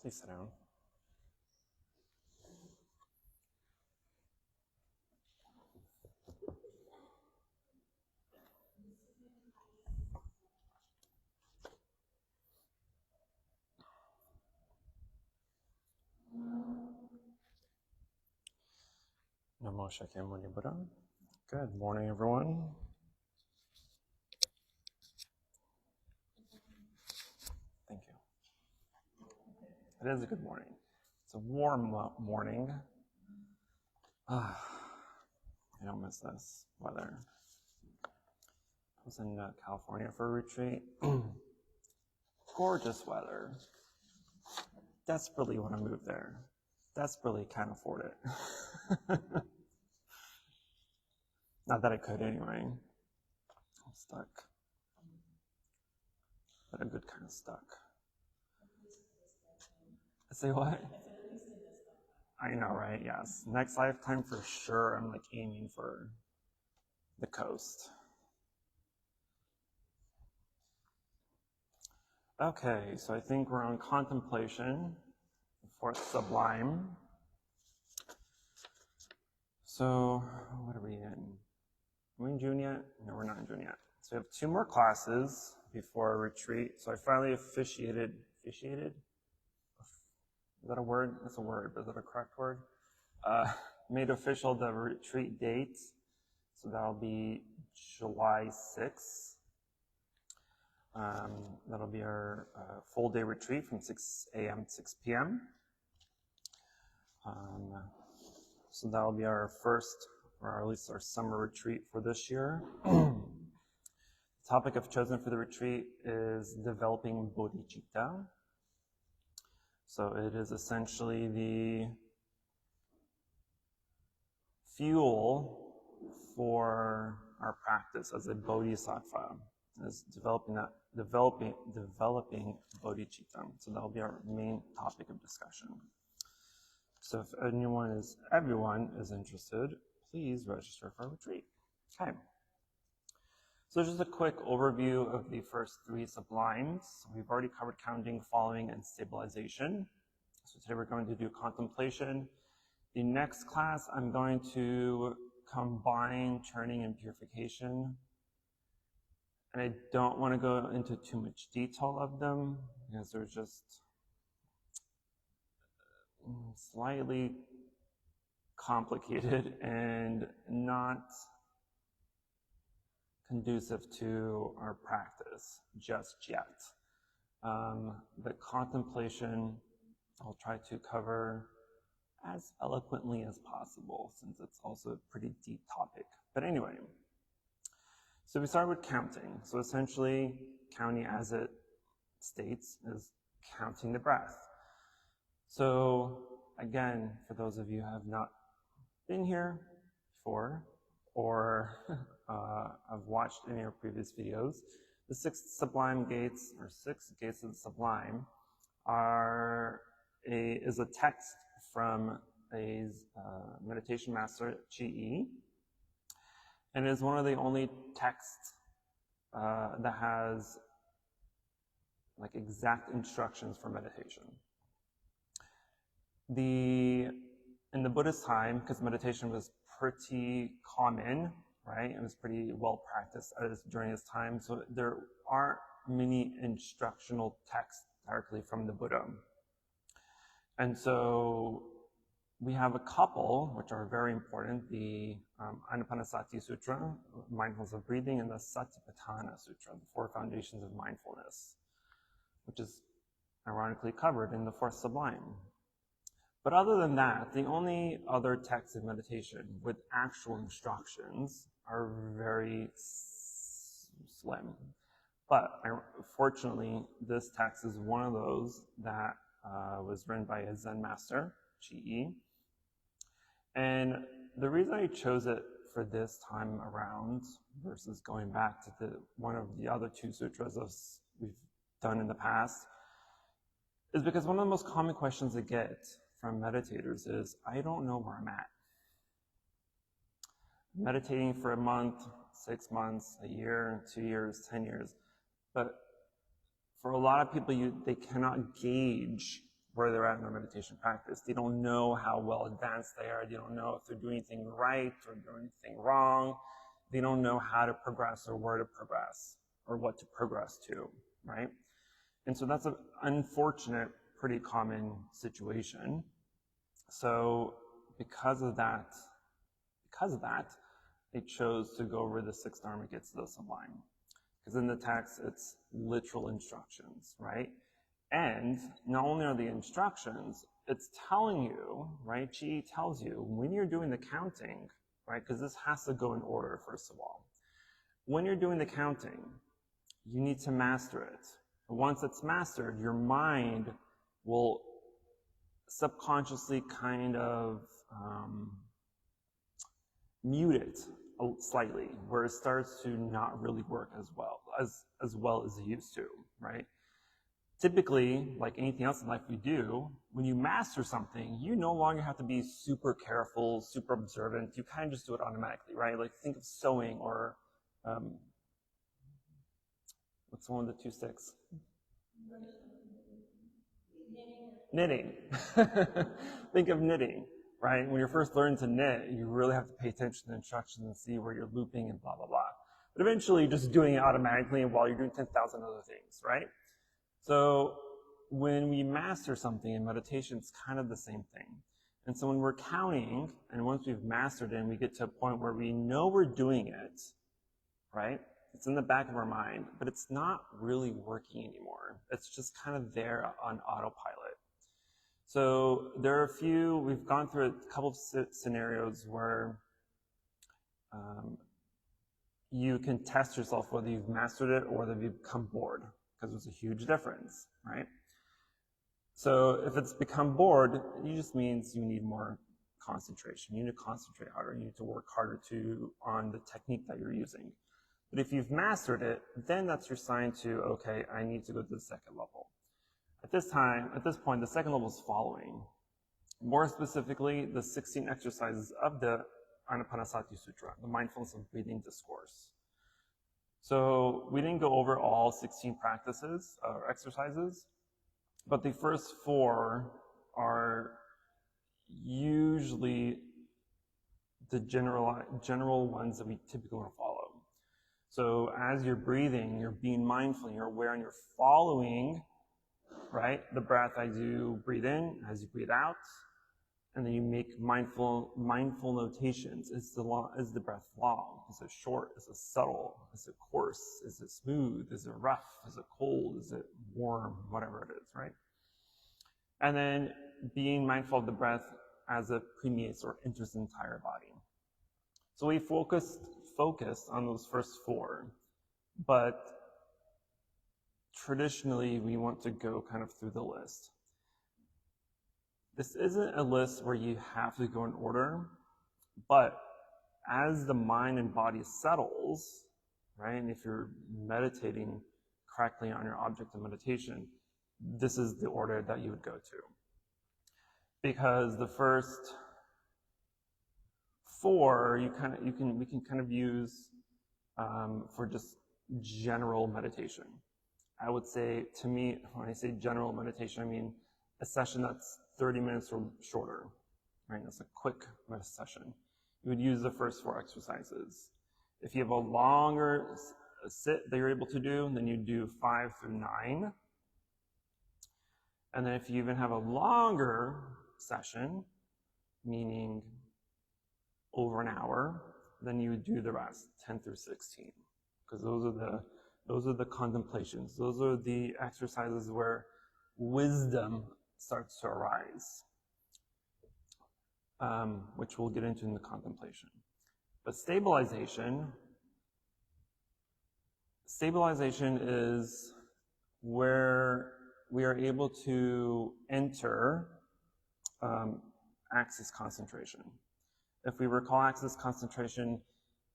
Please sit down. Namo Shakyamuni Buddha. Good morning, everyone. Thank you. It is a good morning. It's a warm morning. I don't miss this weather. I was in California for a retreat. Gorgeous weather. Desperately want to move there. Desperately can't afford it. Not that I could anyway. I'm stuck. But a good kind of stuck. Say what? I know, right? Yes. Next lifetime for sure, I'm like aiming for the coast. Okay, so I think we're on Contemplation, the fourth Sublime. So, what are we in? Are we in June yet? No, we're not in June yet. So we have 2 more classes before our retreat. So I finally officiated? Is that a word? That's a word, but is that a correct word? Made official the retreat dates. So that'll be July 6th. That'll be our full day retreat from 6 a.m. to 6 p.m. So that'll be our first, or at least our summer retreat for this year. The topic I've chosen for the retreat is developing bodhicitta. So it is essentially the fuel for our practice as a bodhisattva, is developing bodhicitta. So that'll be our main topic of discussion. So if everyone is interested, please register for a retreat. Okay. So just a quick overview of the first 3 sublimes. We've already covered counting, following, and stabilization. So today we're going to do contemplation. The next class, I'm going to combine turning and purification. And I don't want to go into too much detail of them because they're just slightly complicated and not conducive to our practice just yet. The contemplation I'll try to cover as eloquently as possible since it's also a pretty deep topic. But anyway, so we start with counting. So essentially, counting as it states is counting the breath. So again, for those of you who have not been here before or have watched any of our previous videos, the 6 Sublime gates, or 6 gates of the Sublime, is a text from a meditation master, Chi, and is one of the only texts that has like exact instructions for meditation. In the Buddhist time, because meditation was pretty common, right? It was pretty well practiced during this time, so there aren't many instructional texts directly from the Buddha. And so we have a couple, which are very important, the Anapanasati Sutra, Mindfulness of Breathing, and the Satipatthana Sutra, the 4 foundations of mindfulness, which is ironically covered in the 4th Sublime. But other than that, the only other texts of meditation with actual instructions are very slim. But fortunately, this text is one of those that was written by a Zen master, Chi. And the reason I chose it for this time around versus going back to one of the other 2 sutras we've done in the past is because one of the most common questions I get from meditators is, I don't know where I'm at. I'm meditating for a month, 6 months, a year, 2 years, 10 years. But for a lot of people, they cannot gauge where they're at in their meditation practice. They don't know how well advanced they are. They don't know if they're doing anything right or doing anything wrong. They don't know how to progress or where to progress or what to progress to, right? And so that's an unfortunate, pretty common situation. So because of that, it chose to go over the 6 Dharma gets to the Sublime. Because in the text, it's literal instructions, right? And not only are the instructions, it's telling you, right? Chi tells you when you're doing the counting, right? Because this has to go in order, first of all. When you're doing the counting, you need to master it. Once it's mastered, your mind will subconsciously kind of mute it slightly, where it starts to not really work as well as it used to, right? Typically, like anything else in life we do, when you master something, you no longer have to be super careful, super observant. You kind of just do it automatically, right? Like think of sewing or what's one of the 2 sticks? Knitting. Think of knitting, right? When you're first learning to knit, you really have to pay attention to the instructions and see where you're looping and blah, blah, blah. But eventually, you're just doing it automatically while you're doing 10,000 other things, right? So when we master something in meditation, it's kind of the same thing. And so when we're counting, and once we've mastered it, and we get to a point where we know we're doing it, right? It's in the back of our mind, but it's not really working anymore. It's just kind of there on autopilot. So there are we've gone through a couple of scenarios where you can test yourself whether you've mastered it or whether you've become bored, because there's a huge difference, right? So if it's become bored, it just means you need more concentration. You need to concentrate harder. You need to work harder on the technique that you're using. But if you've mastered it, then that's your sign to, okay, I need to go to the 2nd level. At this point, the 2nd level is following. More specifically, the 16 exercises of the Anapanasati Sutra, the mindfulness of breathing discourse. So we didn't go over all 16 practices or exercises, but the first 4 are usually the general ones that we typically want to follow. So as you're breathing, you're being mindful, you're aware, and you're following, right, the breath as you breathe in, as you breathe out, and then you make mindful notations. Is the breath long? Is it short? Is it subtle? Is it coarse? Is it smooth? Is it rough? Is it cold? Is it warm? Whatever it is, right? And then being mindful of the breath as it permeates or enters the entire body. So we focused on those first 4, but traditionally we want to go kind of through the list. This isn't a list where you have to go in order, but as the mind and body settles, right, and if you're meditating correctly on your object of meditation, this is the order that you would go to. Because the first 4 we can kind of use for just general meditation. I would say, to me, when I say general meditation, I mean a session that's 30 minutes or shorter, right? That's a quick session. You would use the first 4 exercises. If you have a longer sit that you're able to do, then you do 5 through 9. And then if you even have a longer session, meaning over an hour, then you would do the rest, 10 through 16. Because those are the contemplations. Those are the exercises where wisdom starts to arise, which we'll get into in the contemplation. But stabilization is where we are able to enter axis concentration. If we recall axis concentration,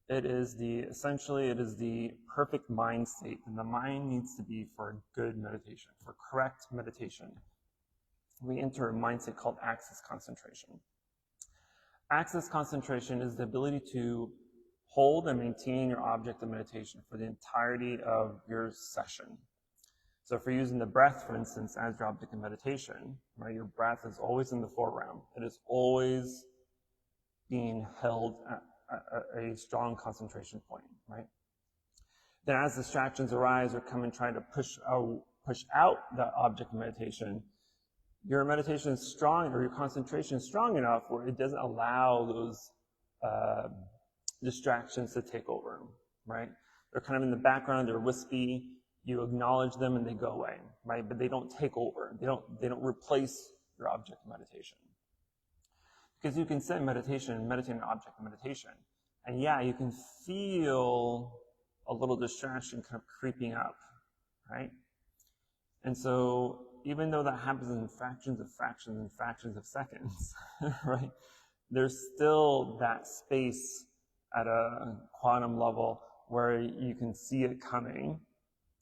essentially it is the perfect mind state, and the mind needs to be for good meditation, for correct meditation. We enter a mind state called axis concentration. Axis concentration is the ability to hold and maintain your object of meditation for the entirety of your session. So if you're using the breath, for instance, as your object of meditation, right, your breath is always in the foreground. It is always being held at a strong concentration point, right? Then as distractions arise or come and try to push out that object of meditation, your meditation is strong, or your concentration is strong enough where it doesn't allow those distractions to take over, right? They're kind of in the background, they're wispy, you acknowledge them and they go away, right? But they don't take over. They don't replace your object of meditation. Because you can sit in meditation and meditate on an object of meditation. And yeah, you can feel a little distraction kind of creeping up, right? And so even though that happens in fractions of seconds, right? There's still that space at a quantum level where you can see it coming,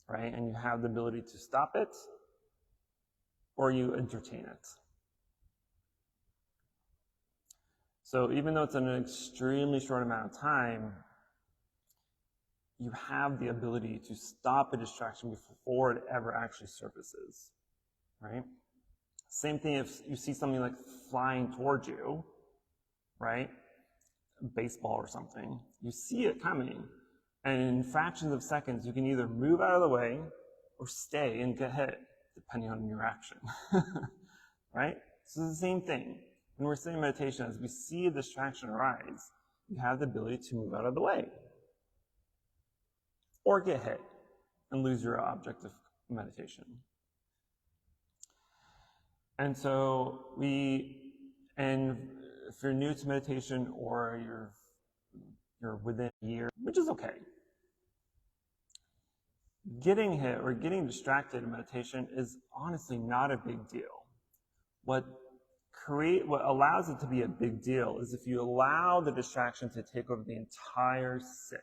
right? And you have the ability to stop it or you entertain it. So even though it's an extremely short amount of time, you have the ability to stop a distraction before it ever actually surfaces, right? Same thing if you see something like flying towards you, right? A baseball or something. You see it coming, and in fractions of seconds, you can either move out of the way or stay and get hit, depending on your action, right? So it's the same thing. When we're sitting in meditation, as we see a distraction arise, you have the ability to move out of the way or get hit and lose your object of meditation. And so if you're new to meditation or you're within a year, which is okay, getting hit or getting distracted in meditation is honestly not a big deal. What allows it to be a big deal is if you allow the distraction to take over the entire sit.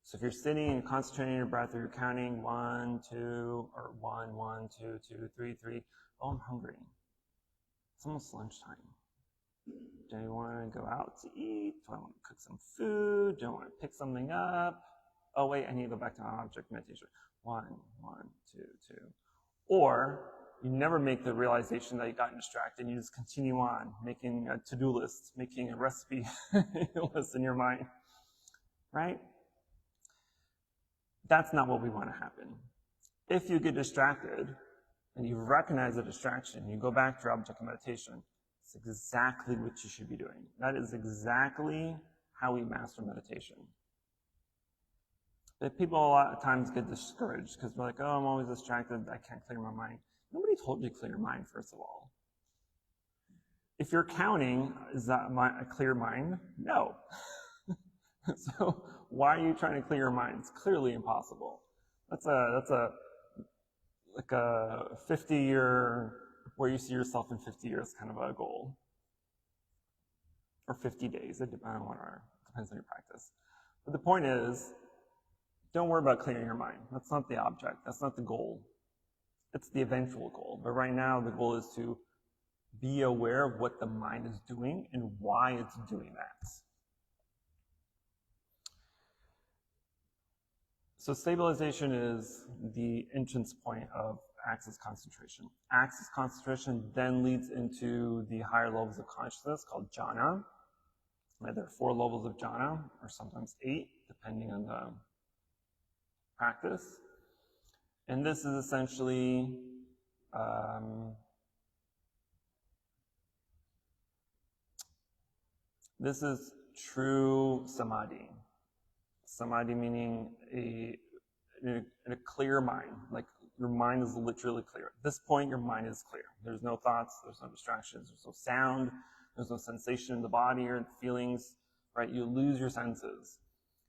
So if you're sitting and concentrating on your breath, or you're counting 1, 2, or 1, 1, 2, 2, 3, 3. Oh, I'm hungry. It's almost lunchtime. Do I want to go out to eat? Do I want to cook some food? Do I want to pick something up? Oh wait, I need to go back to my object meditation. 1, 1, 2, 2. Or you never make the realization that you got distracted. You just continue on making a to-do list, making a recipe list in your mind, right? That's not what we want to happen. If you get distracted and you recognize the distraction, you go back to your object of meditation, it's exactly what you should be doing. That is exactly how we master meditation. But people a lot of times get discouraged because they're like, oh, I'm always distracted, I can't clear my mind. Nobody told you to clear your mind, first of all. If you're counting, is that a clear mind? No. So why are you trying to clear your mind? It's clearly impossible. That's like a 50-year, where you see yourself in 50 years kind of a goal. Or 50 days, it depends on your practice. But the point is, don't worry about clearing your mind. That's not the object, that's not the goal. It's the eventual goal. But right now, the goal is to be aware of what the mind is doing and why it's doing that. So stabilization is the entrance point of access concentration. Access concentration then leads into the higher levels of consciousness called jhana. Right, there are 4 levels of jhana, or sometimes 8, depending on the practice. And this is essentially this is true samadhi. Samadhi meaning a clear mind, like your mind is literally clear. At this point, your mind is clear. There's no thoughts, there's no distractions, there's no sound, there's no sensation in the body or feelings, right? You lose your senses.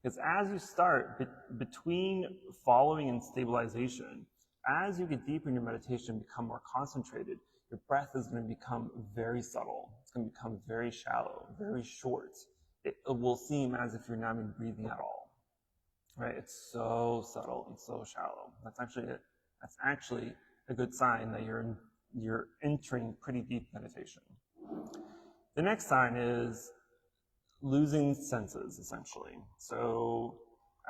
Because as you start between following and stabilization, as you get deeper in your meditation, become more concentrated, your breath is going to become very subtle. It's going to become very shallow, very short. It will seem as if you're not even breathing at all, right? It's so subtle and so shallow. That's actually a good sign that you're entering pretty deep meditation. The next sign is losing senses, essentially. So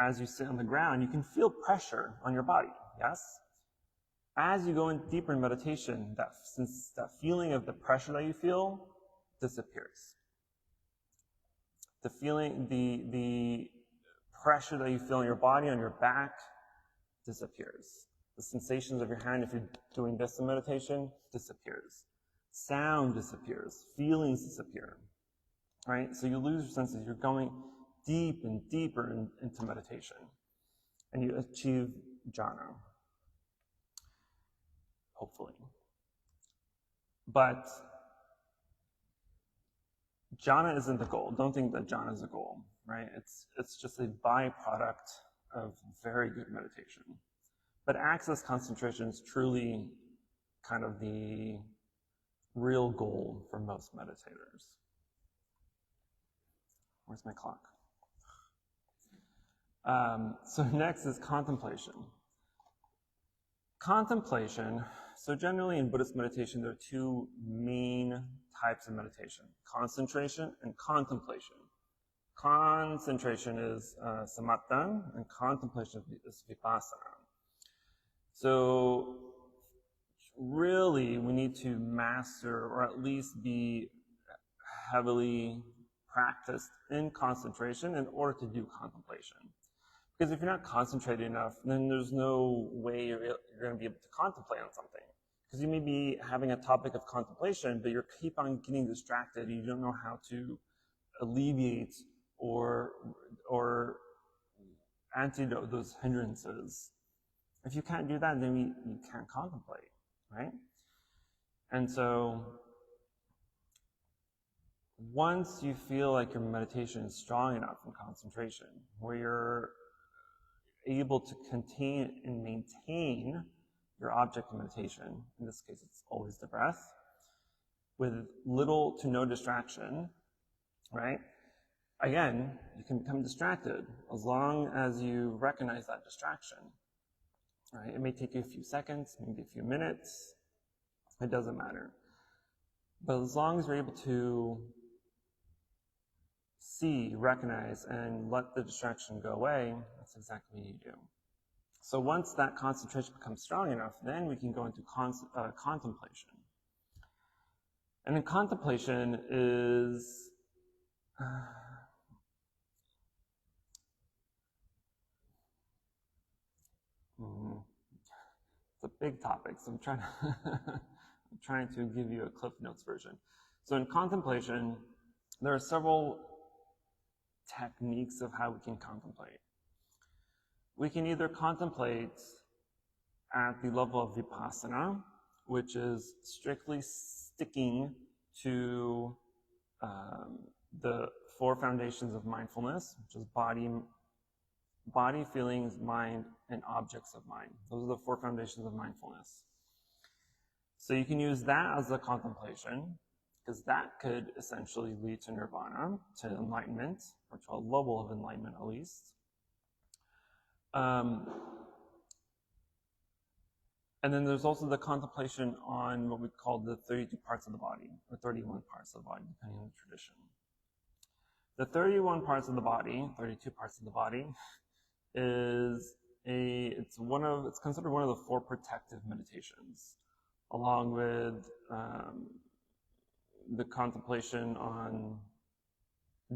as you sit on the ground, you can feel pressure on your body, yes? As you go in deeper in meditation, since that feeling of the pressure that you feel disappears. The feeling, the pressure that you feel in your body, on your back, disappears. The sensations of your hand, if you're doing this in meditation, disappears. Sound disappears. Feelings disappear. Right? So you lose your senses. You're going deep and deeper into meditation. And you achieve jhana. Hopefully. But jhana isn't the goal. Don't think that jhana is the goal, right? It's just a byproduct of very good meditation. But access concentration is truly kind of the real goal for most meditators. Where's my clock? So next is contemplation. Contemplation, so generally in Buddhist meditation, there are two main types of meditation: concentration and contemplation. Concentration is samatha, and contemplation is vipassana. So really, we need to master, or at least be heavily practiced in concentration in order to do contemplation. Because if you're not concentrated enough, then there's no way you're going to be able to contemplate on something. Because you may be having a topic of contemplation, but you keep on getting distracted, and you don't know how to alleviate or antidote those hindrances. If you can't do that, then you can't contemplate, right? And so once you feel like your meditation is strong enough in concentration, where you're able to contain and maintain your object of meditation, in this case it's always the breath, with little to no distraction, right? Again, you can become distracted as long as you recognize that distraction. Right? It may take you a few seconds, maybe a few minutes. It doesn't matter. But as long as you're able to see, recognize, and let the distraction go away, that's exactly what you do. So once that concentration becomes strong enough, then we can go into contemplation. And then contemplation is it's a big topic, so I'm trying to give you a Cliff Notes version. So in contemplation, there are several techniques of how we can contemplate. We can either contemplate at the level of vipassana, which is strictly sticking to the four foundations of mindfulness, which is body, feelings, mind, and objects of mind. Those are the four foundations of mindfulness. So you can use that as a contemplation, because that could essentially lead to nirvana, to enlightenment, or to a level of enlightenment at least. And then there's also the contemplation on what we call the 32 parts of the body, or 31 parts of the body, depending on the tradition. The 31 parts of the body, 32 parts of the body, is it's considered one of the four protective meditations, along with the contemplation on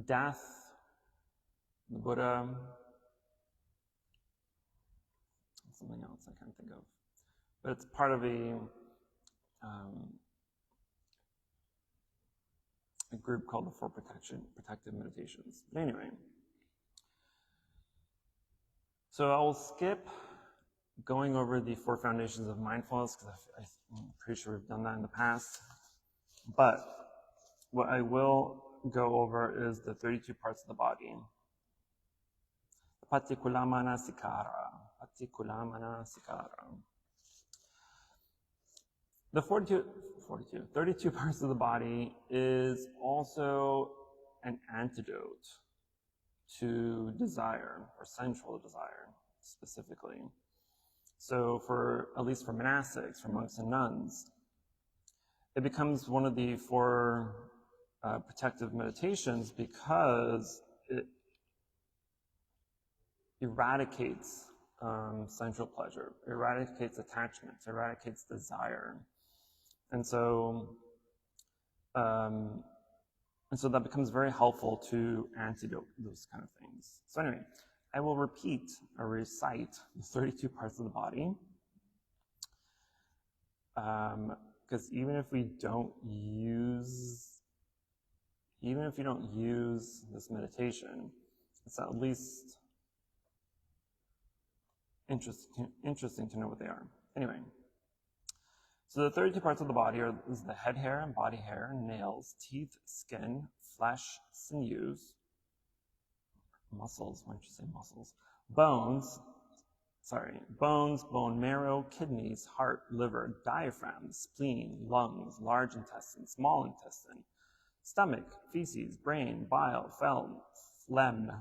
death, the Buddha, something else I can't think of. But it's part of a group called the Four Protective Meditations. But anyway, so I will skip going over the four foundations of mindfulness, because I'm pretty sure we've done that in the past. But what I will go over is the 32 parts of the body. Patikulāmana sikara. The 32 parts of the body is also an antidote to desire, or sensual desire specifically. So at least for monastics, for monks and nuns, it becomes one of the four protective meditations because it eradicates sensual pleasure, eradicates attachment, eradicates desire. And so that becomes very helpful to antidote those kind of things. So anyway, I will repeat or recite the 32 parts of the body. Because even if you don't use this meditation, it's at least interesting to know what they are. Anyway, so the 32 parts of the body is the head hair and body hair, nails, teeth, skin, flesh, sinews, muscles, why don't you say muscles? Bones, bone marrow, kidneys, heart, liver, diaphragm, spleen, lungs, large intestine, small intestine, stomach, feces, brain, bile, phlegm,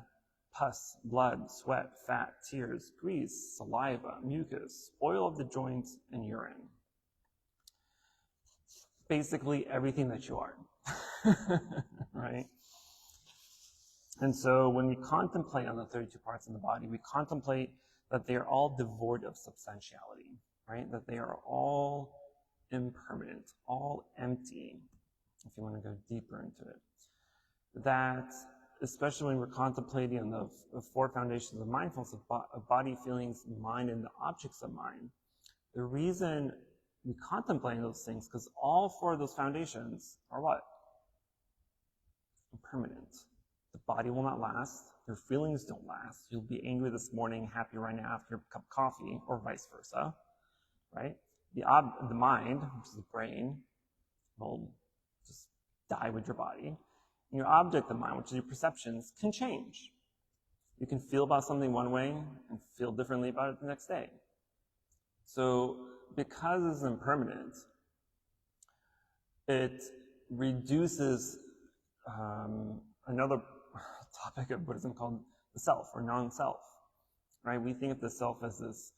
pus, blood, sweat, fat, tears, grease, saliva, mucus, oil of the joints, and urine. Basically everything that you are, right? And so when we contemplate on the 32 parts of the body, we contemplate that they are all devoid of substantiality, right? That they are all impermanent, all empty, if you want to go deeper into it. That, especially when we're contemplating on the four foundations of mindfulness, of body, feelings, mind, and the objects of mind, the reason we contemplate those things, because all four of those foundations are what? Impermanent. The body will not last. Your feelings don't last. You'll be angry this morning, happy right now after a cup of coffee, or vice versa, right? The mind, which is the brain, will just die with your body. And your object of mind, which is your perceptions, can change. You can feel about something one way and feel differently about it the next day. So because it's impermanent, it reduces another topic of Buddhism called the self, or non-self, right? We think of the self as this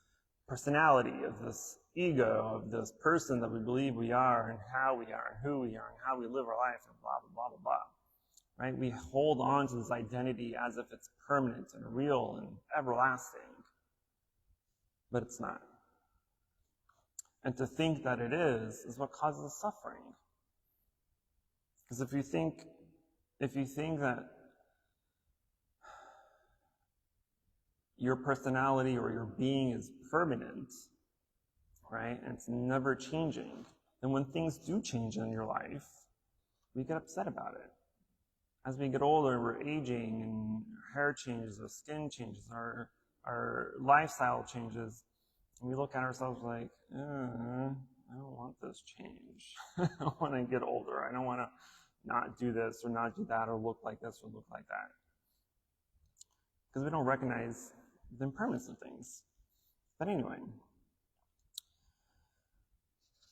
personality, of this ego, of this person that we believe we are, and how we are, and who we are, and how we live our life, and blah, blah, blah, blah, blah, right? We hold on to this identity as if it's permanent and real and everlasting, but it's not. And to think that it is what causes suffering. Because if you think that your personality or your being is permanent, right, and it's never changing, then when things do change in your life, we get upset about it. As we get older, we're aging, and our hair changes, our skin changes, our lifestyle changes, and we look at ourselves like, I don't want this change. I don't want to get older. I don't want to not do this or not do that or look like this or look like that. Because we don't recognize the impermanence of things. But anyway,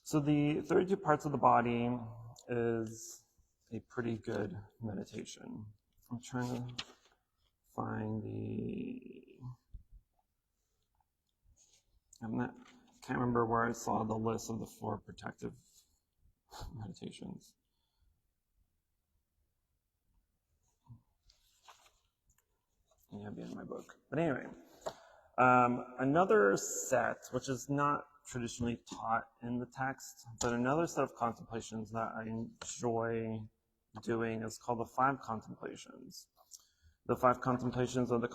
so the 32 parts of the body is a pretty good meditation. I'm trying to find can't remember where I saw the list of the 4 protective meditations. Yeah, it'll be in my book. But anyway, another set, which is not traditionally taught in the text, but another set of contemplations that I enjoy doing is called the 5 contemplations. The 5 contemplations are the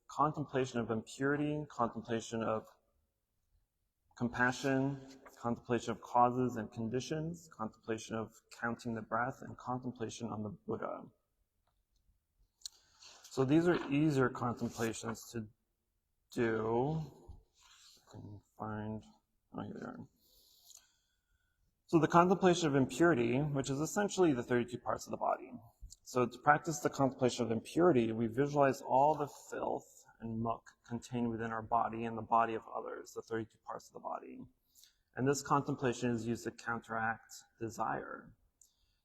contemplation of impurity, contemplation of compassion, contemplation of causes and conditions, contemplation of counting the breath, and contemplation on the Buddha. So these are easier contemplations to do. I can find, here they are. So the contemplation of impurity, which is essentially the 32 parts of the body. So to practice the contemplation of impurity, we visualize all the filth and muck contained within our body and the body of others, the 32 parts of the body. And this contemplation is used to counteract desire.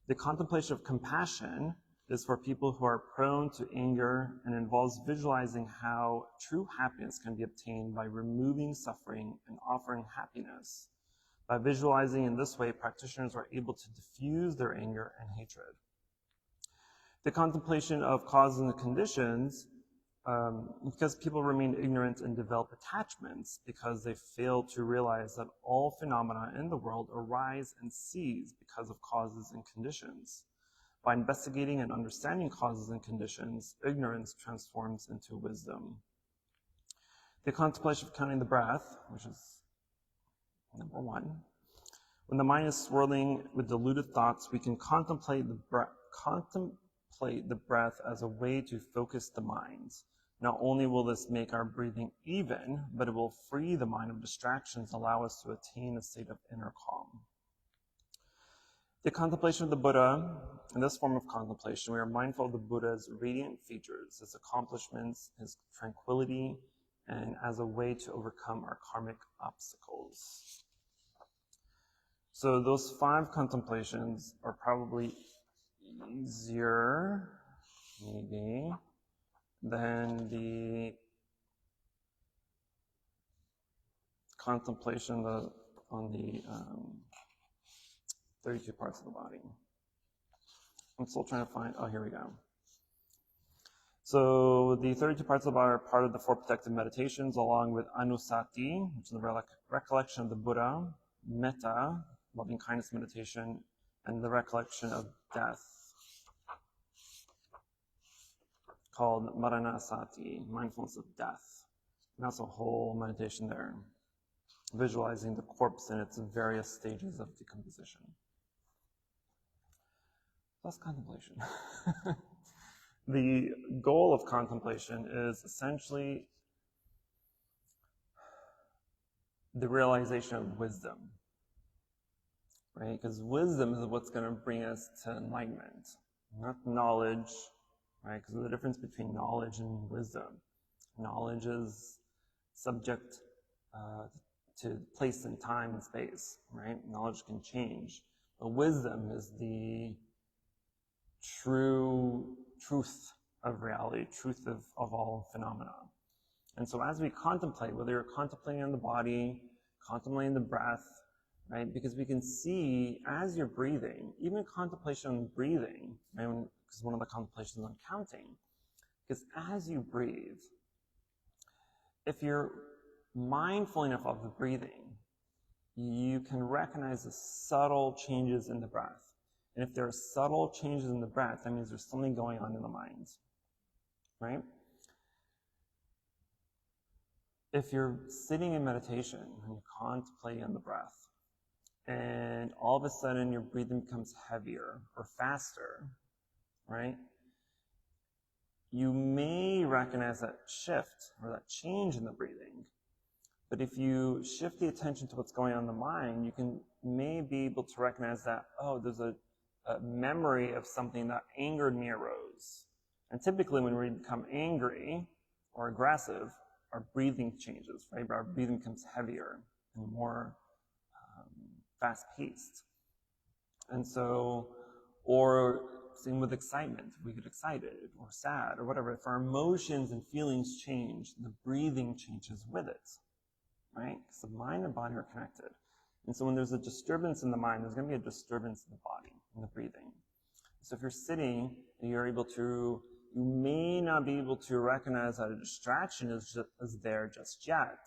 The contemplation of compassion is for people who are prone to anger and involves visualizing how true happiness can be obtained by removing suffering and offering happiness. By visualizing in this way, practitioners are able to diffuse their anger and hatred. The contemplation of causes and conditions because people remain ignorant and develop attachments because they fail to realize that all phenomena in the world arise and cease because of causes and conditions. By investigating and understanding causes and conditions, ignorance transforms into wisdom. The contemplation of counting the breath, which is number 1. When the mind is swirling with deluded thoughts, we can contemplate the breath as a way to focus the mind. Not only will this make our breathing even, but it will free the mind of distractions, allow us to attain a state of inner calm. The contemplation of the Buddha, in this form of contemplation, we are mindful of the Buddha's radiant features, his accomplishments, his tranquility, and as a way to overcome our karmic obstacles. So those 5 contemplations are probably easier, maybe, than the contemplation on the 32 parts of the body. I'm still trying to find, oh, here we go. So the 32 parts of the body are part of the 4 protective meditations, along with anusati, which is the recollection of the Buddha, metta, loving kindness meditation, and the recollection of death, called maranasati, mindfulness of death. And that's a whole meditation there, visualizing the corpse in its various stages of decomposition. That's contemplation. The goal of contemplation is essentially the realization of wisdom, right? Because wisdom is what's going to bring us to enlightenment, not knowledge, right? Because of the difference between knowledge and wisdom. Knowledge is subject to place and time and space, right? Knowledge can change. But wisdom is the truth of reality, truth of all phenomena. And so as we contemplate, whether you're contemplating on the body, contemplating the breath, right? Because we can see as you're breathing, even contemplation on breathing, right? Because one of the contemplations on counting, because as you breathe, if you're mindful enough of the breathing, you can recognize the subtle changes in the breath. And if there are subtle changes in the breath, that means there's something going on in the mind, right? If you're sitting in meditation and you contemplate on the breath, and all of a sudden your breathing becomes heavier or faster, right? You may recognize that shift or that change in the breathing. But if you shift the attention to what's going on in the mind, you may be able to recognize that, oh, there's a memory of something that angered me arose. And typically when we become angry or aggressive, our breathing changes, right? Our breathing becomes heavier and more fast-paced. And so, or same with excitement. We get excited or sad or whatever. If our emotions and feelings change, the breathing changes with it, right? Because the mind and body are connected. And so when there's a disturbance in the mind, there's going to be a disturbance in the body, in the breathing. So if you're sitting and you may not be able to recognize that a distraction is there just yet.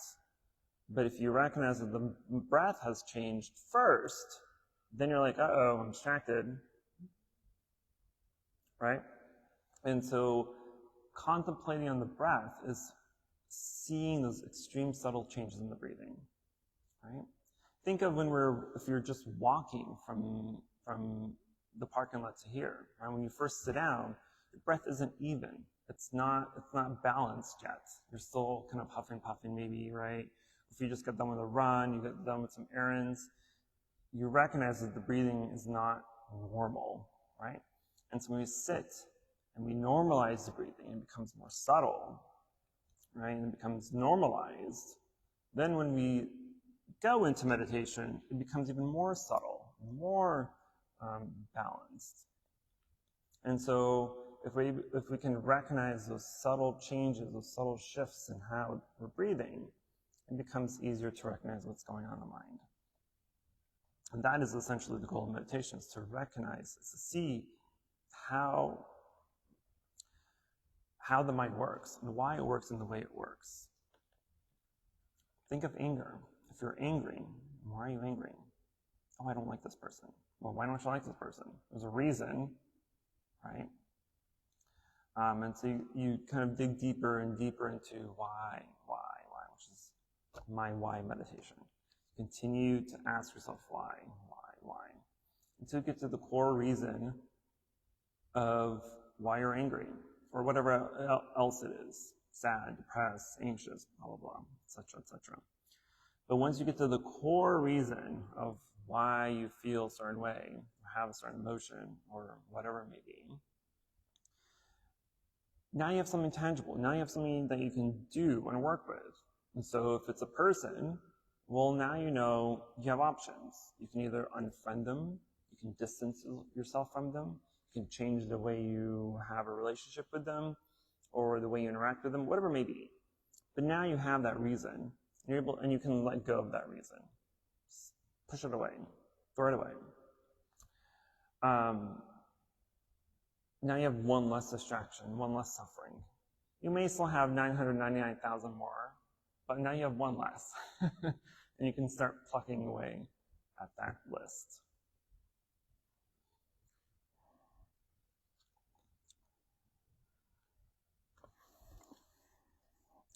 But if you recognize that the breath has changed first, then you're like, uh-oh, I'm distracted, right? And so contemplating on the breath is seeing those extreme subtle changes in the breathing, right? Think of if you're just walking from the parking lot to here, right? When you first sit down, your breath isn't even. It's not balanced yet. You're still kind of huffing, puffing maybe, right? If you just got done with a run, you got done with some errands, you recognize that the breathing is not normal, right? And so when we sit and we normalize the breathing, it becomes more subtle, right? And it becomes normalized. Then when we go into meditation, it becomes even more subtle, more balanced. And so if we can recognize those subtle changes, those subtle shifts in how we're breathing, it becomes easier to recognize what's going on in the mind. And that is essentially the goal of meditation, is to recognize, is to see how how the mind works and why it works in the way it works. Think of anger. If you're angry, why are you angry? Oh, I don't like this person. Well, why don't you like this person? There's a reason, right? And so you kind of dig deeper and deeper into why, which is my why meditation. Continue to ask yourself why, until you get to the core reason of why you're angry, or whatever else it is, sad, depressed, anxious, blah, blah, blah, etc., etc. But once you get to the core reason of why you feel a certain way, or have a certain emotion, or whatever it may be, now you have something tangible. Now you have something that you can do and work with. And so if it's a person, well, now you know you have options. You can either unfriend them, you can distance yourself from them, you can change the way you have a relationship with them, or the way you interact with them, whatever it may be. But now you have that reason, and you can let go of that reason. Just push it away, throw it away. Now you have one less distraction, one less suffering. You may still have 999,000 more, but now you have one less. And you can start plucking away at that list.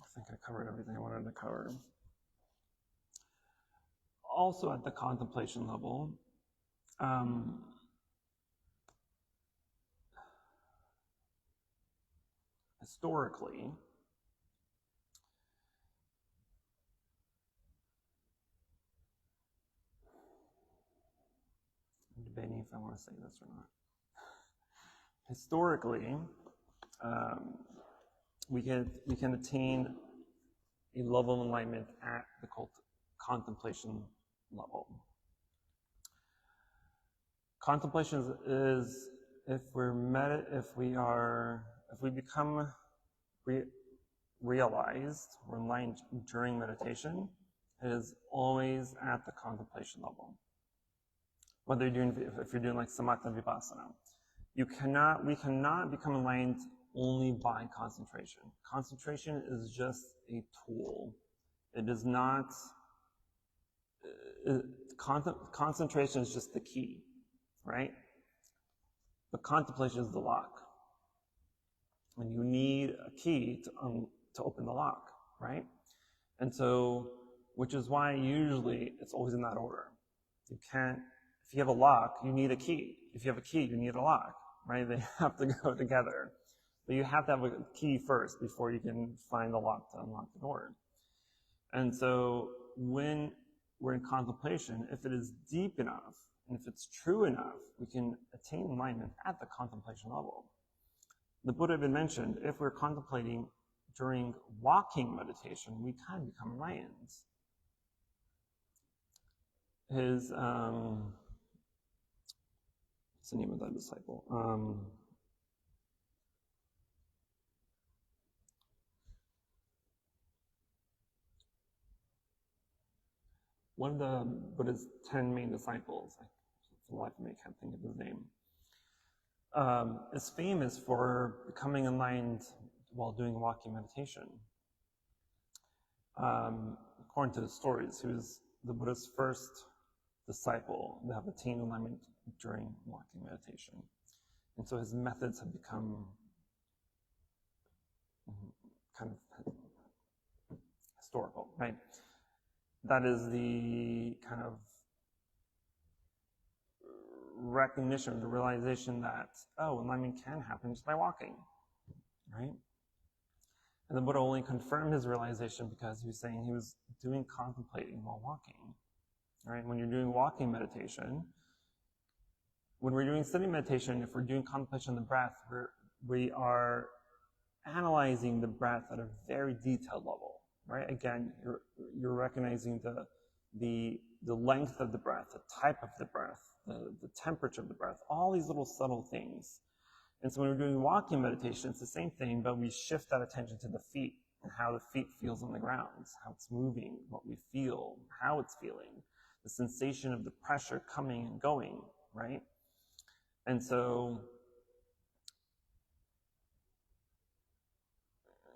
I think I covered everything I wanted to cover. Also at the contemplation level, historically, I'm debating if I want to say this or not. Historically, we can attain a level of enlightenment at the contemplation level. Contemplation is if we become realized or enlightened during meditation, it is always at the contemplation level. Whether if you're doing like samatha and vipassana, we cannot become enlightened only by concentration. Concentration is just a tool. It is not. Concentration is just the key, right? But contemplation is the lock. And you need a key to open the lock, right? And so, which is why usually it's always in that order. You can't, if you have a lock, you need a key. If you have a key, you need a lock, right? They have to go together. But you have to have a key first before you can find the lock to unlock the door. And so when we're in contemplation, if it is deep enough, and if it's true enough, we can attain enlightenment at the contemplation level. The Buddha had mentioned, if we're contemplating during walking meditation, we can become enlightened. What's the name of that disciple? One of the Buddha's 10 main disciples, for the life of me, I can't think of his name, is famous for becoming enlightened while doing walking meditation. According to the stories, he was the Buddha's first disciple to have attained enlightenment during walking meditation. And so his methods have become kind of historical, right? That is the kind of recognition, the realization that, oh, enlightenment can happen just by walking, right? And the Buddha only confirmed his realization because he was saying he was doing contemplating while walking, right? When you're doing walking meditation, when we're doing sitting meditation, if we're doing contemplation of the breath, we are analyzing the breath at a very detailed level, right? Again, you're recognizing the length of the breath, the type of the breath, the temperature of the breath, all these little subtle things. And so when we're doing walking meditation, it's the same thing, but we shift that attention to the feet and how the feet feels on the ground, how it's moving, what we feel, how it's feeling, the sensation of the pressure coming and going, right? And so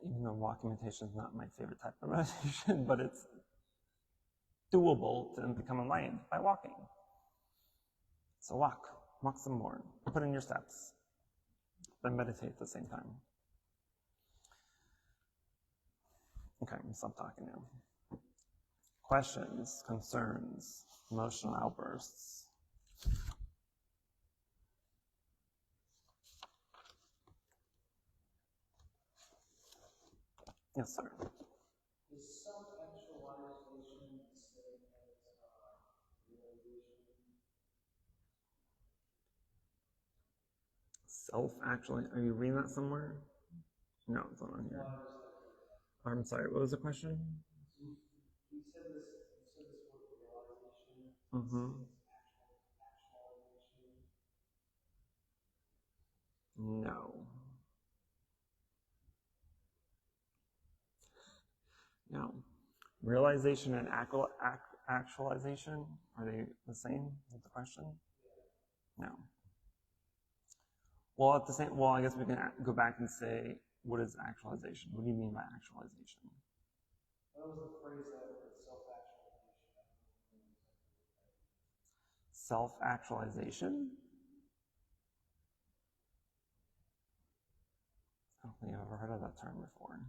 even though walking meditation is not my favorite type of meditation, but it's doable to become enlightened by walking. So walk some more, put in your steps, but meditate at the same time. Okay, I'm gonna stop talking now. Questions, concerns, emotional outbursts. Yes, sir. Is self-actualization the same as realization? Self-actualization, are you reading that somewhere? No, it's not on here. I'm sorry, what was the question? You said this word realization. Mm-hmm. Actualization. No. No. Realization and actualization, are they the same? Is the question? No. Well, I guess we can go back and say, what is actualization? What do you mean by actualization? That was the phrase that I heard, self-actualization. Self-actualization? I don't think I've ever heard of that term before.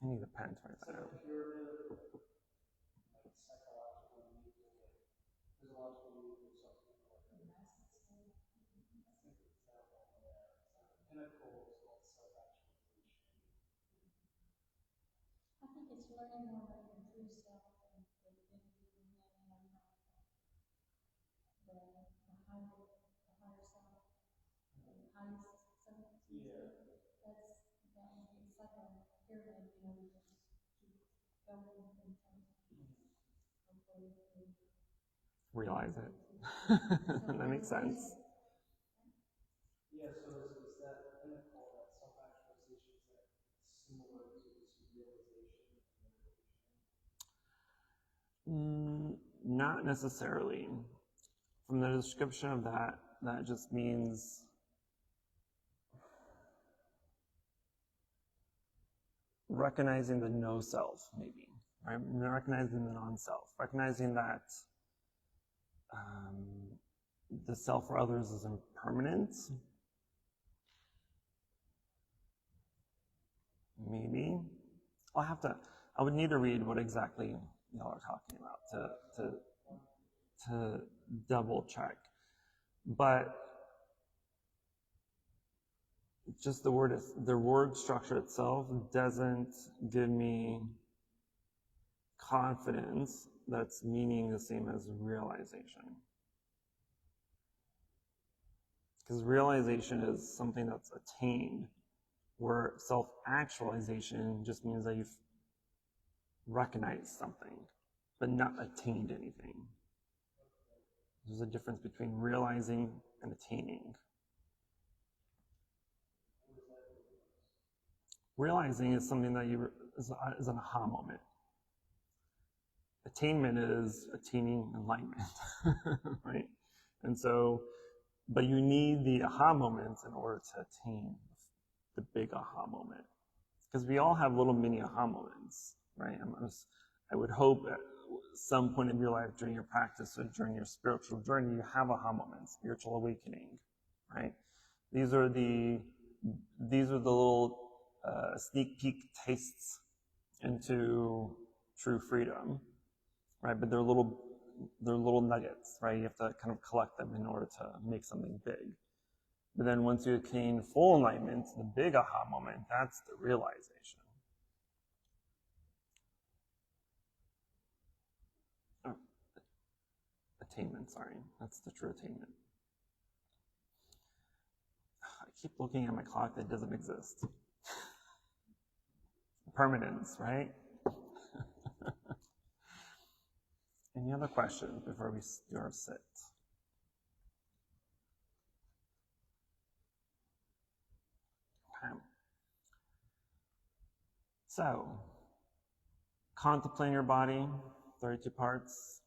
I need a pen to write that out. I think it's learning more about your true self and the divinity and the higher self, the highest self. Yeah. It's like a pyramid, you just keep going and Realize it. That makes sense. Yeah, so is that pinnacle, that self-actualization, is that similar to this realization? Not necessarily. From the description of that just means recognizing the no self, maybe, right? Recognizing the non-self, recognizing that the self for others is impermanent. Maybe. I would need to read what exactly y'all are talking about to double check. But just the word structure itself doesn't give me confidence that's meaning the same as realization. Because realization is something that's attained, where self-actualization just means that you've recognized something, but not attained anything. There's a difference between realizing and attaining. Realizing is something that is an aha moment. Attainment is attaining enlightenment, right? And so, but you need the aha moments in order to attain the big aha moment. Because we all have little mini aha moments, right? I would hope at some point in your life during your practice or during your spiritual journey, you have aha moments, spiritual awakening, right? These are the little sneak peek tastes into true freedom, right? But they're little nuggets, right? You have to kind of collect them in order to make something big. But then once you attain full enlightenment, the big aha moment, that's the realization. Oh, attainment, sorry. That's the true attainment. I keep looking at my clock that doesn't exist. Permanence, right? Any other questions before we do our sit? Okay. So, contemplating your body, 32 parts,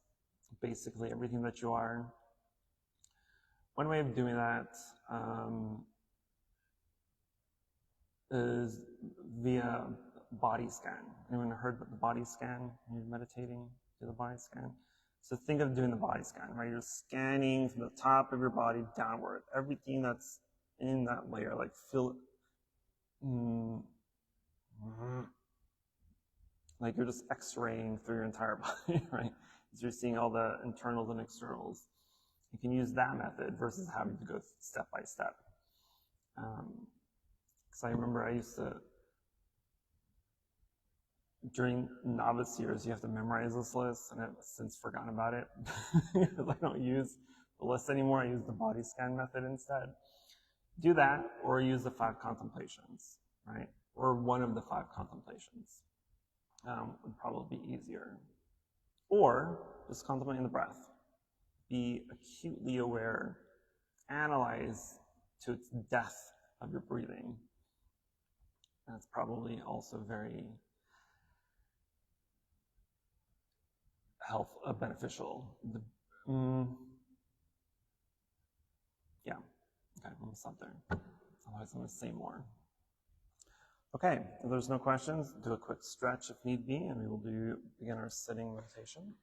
basically everything that you are. one way of doing that is via body scan. Anyone heard about the body scan when you're meditating? Do the body scan. So think of doing the body scan, right? You're scanning from the top of your body downward. Everything that's in that layer, like feel like you're just x-raying through your entire body, right? So you're seeing all the internals and externals. You can use that method versus having to go step by step. Because I remember I used to, during novice years, you have to memorize this list, and I've since forgotten about it. Because I don't use the list anymore. I use the body scan method instead. Do that, or use the 5 contemplations, right? Or one of the 5 contemplations. Would probably be easier. Or just contemplating the breath. Be acutely aware. Analyze to its depth of your breathing. That's probably also very beneficial. Yeah, okay, I'm gonna stop there. Otherwise I'm gonna say more. Okay, if there's no questions, do a quick stretch if need be, and we will begin our sitting meditation.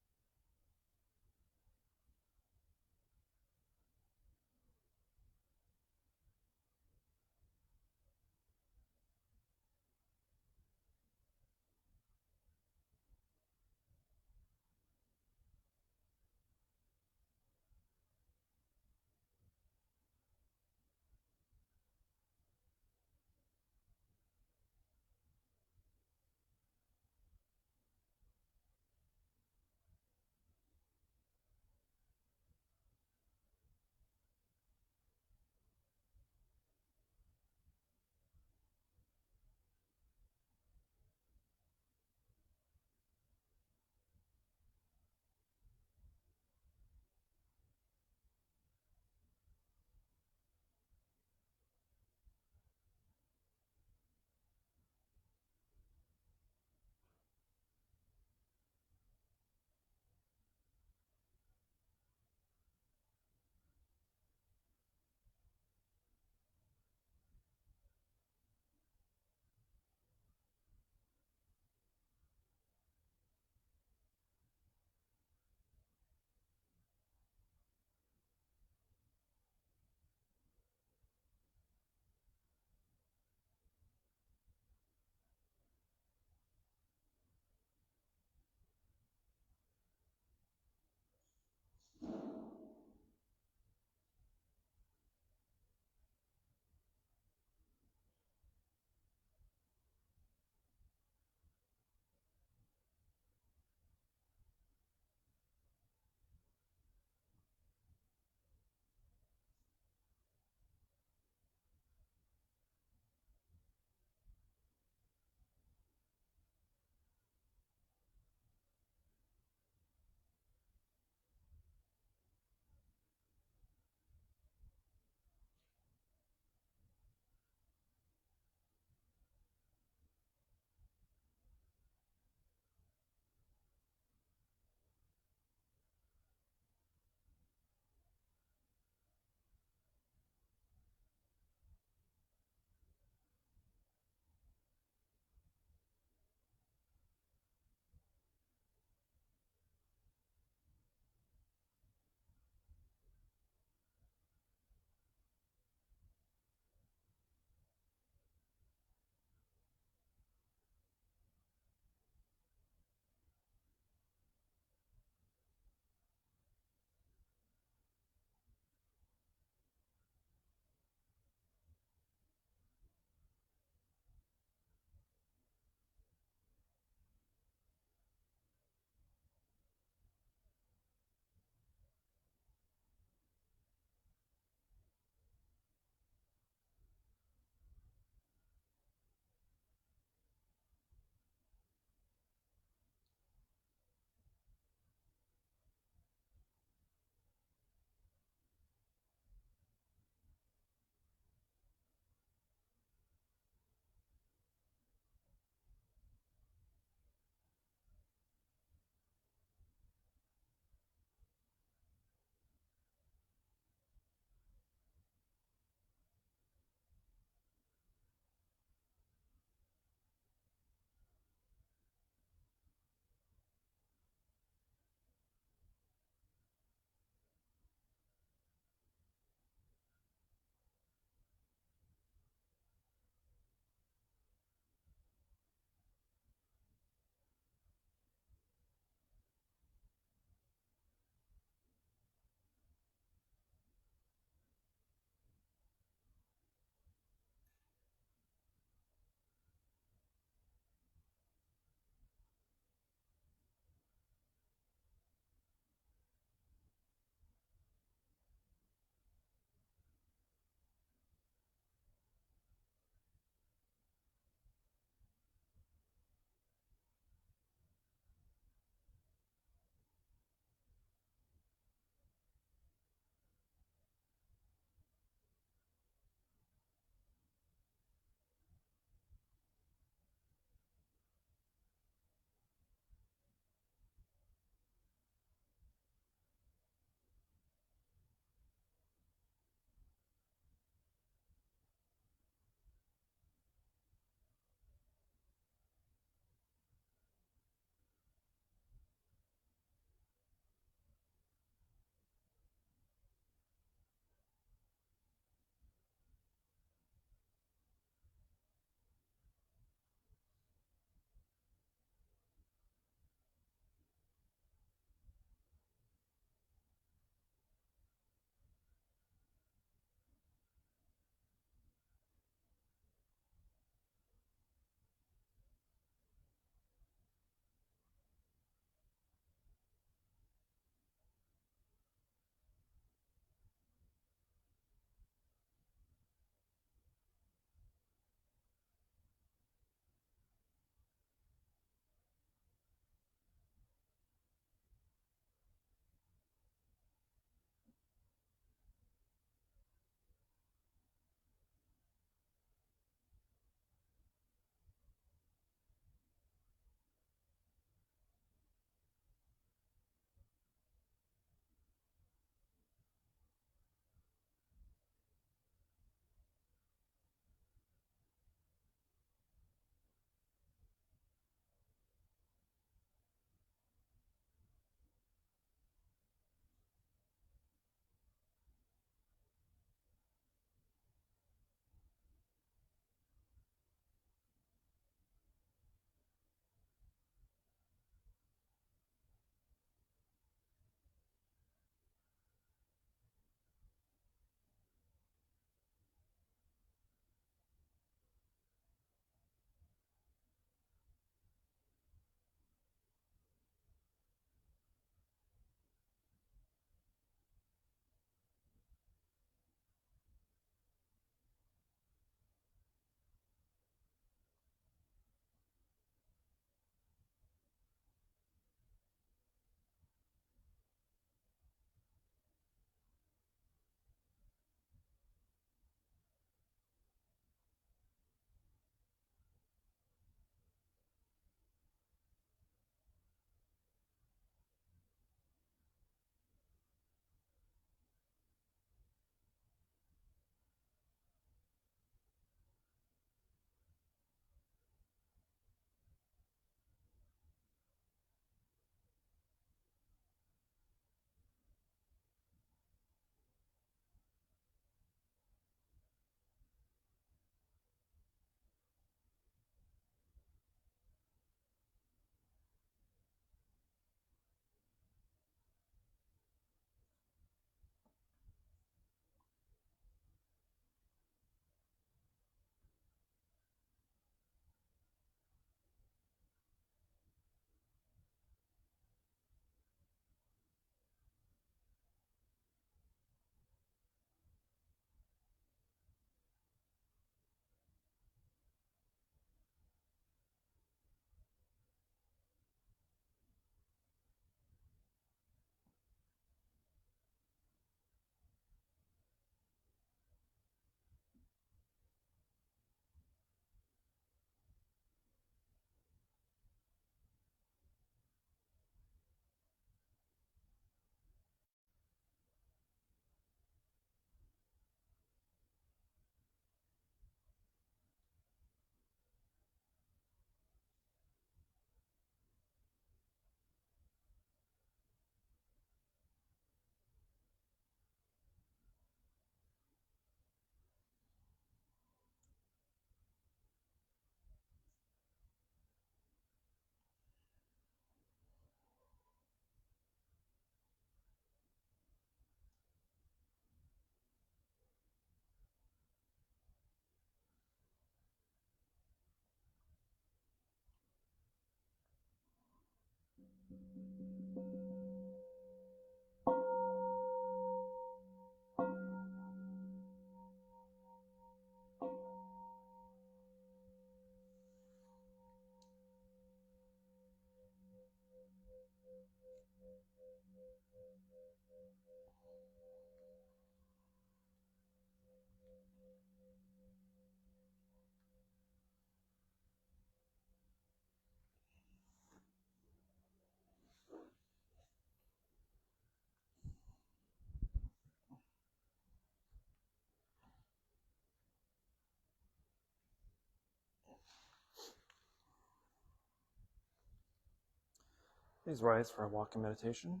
Please rise for a walking meditation.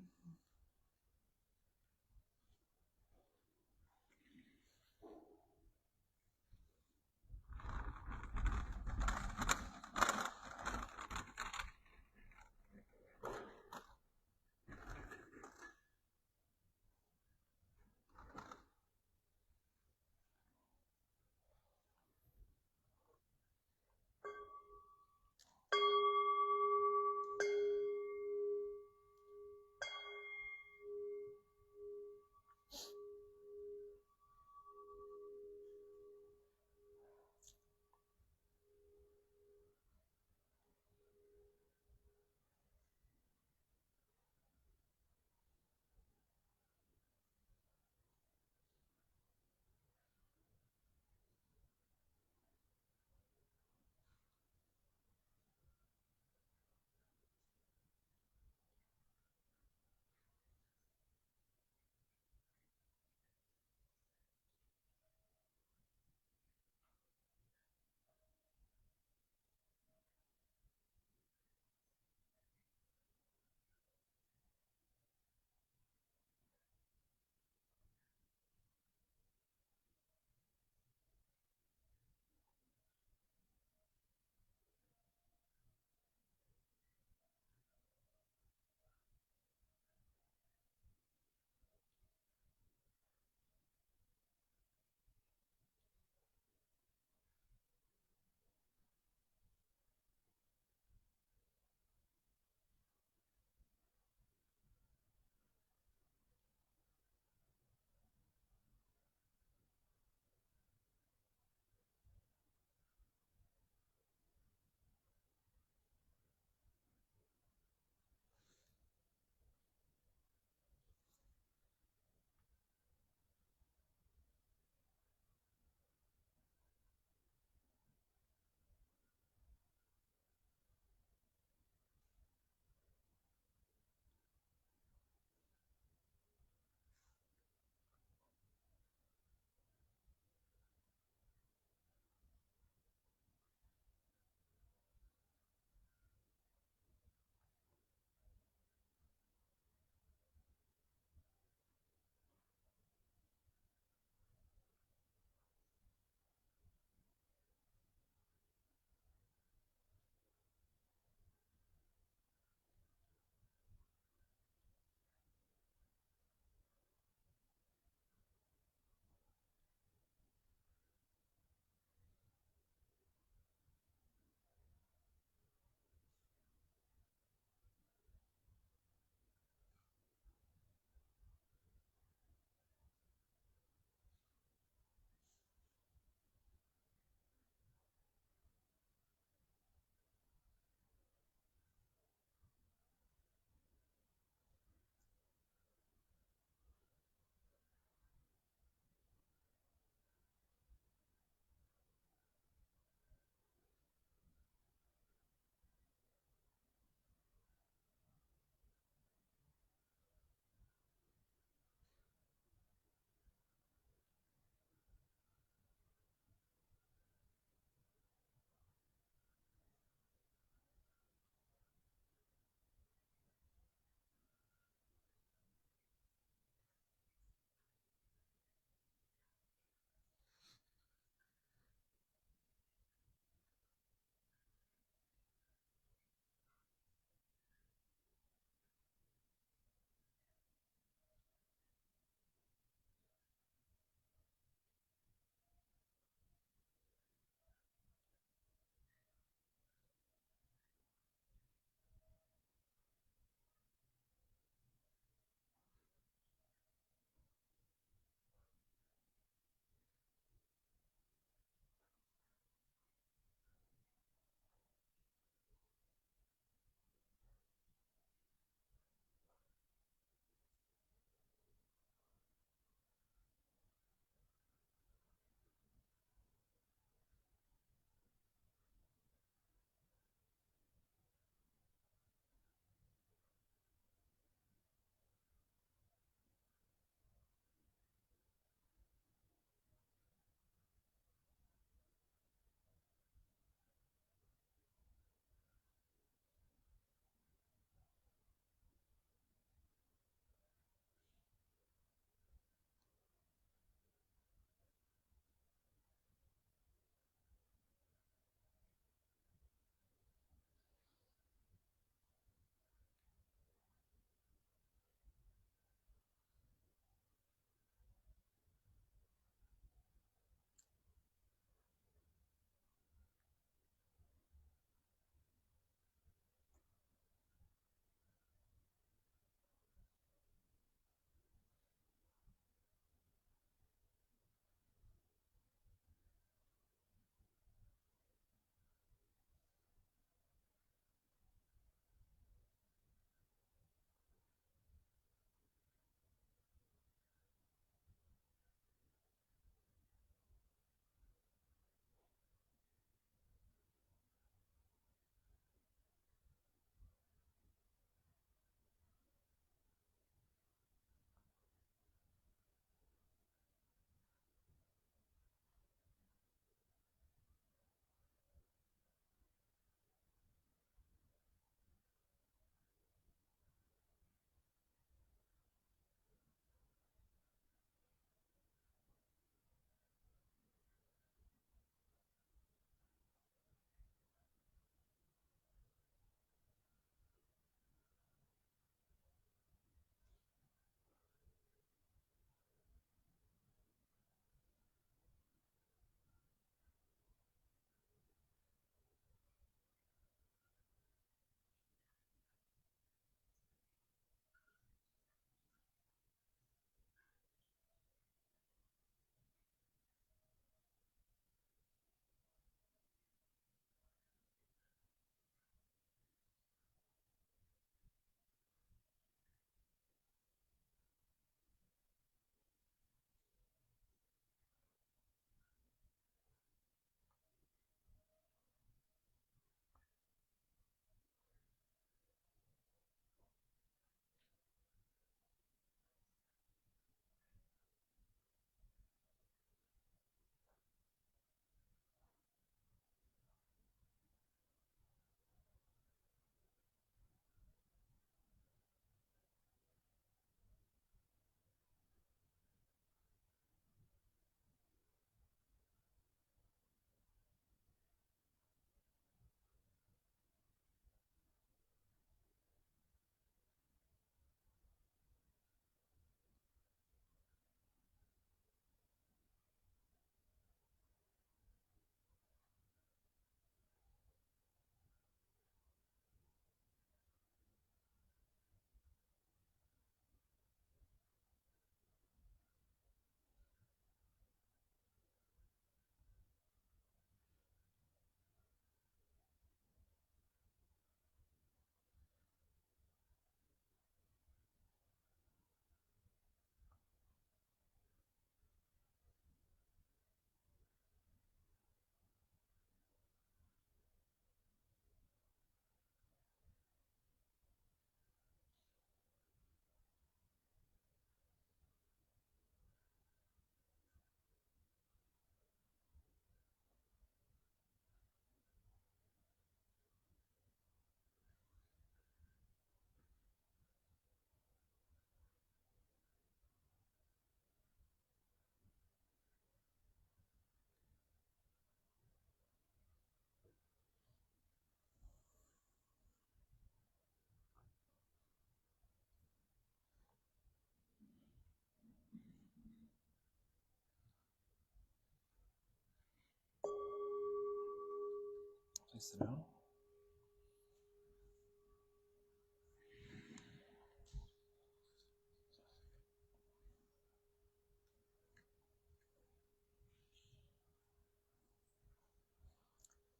Please sit down.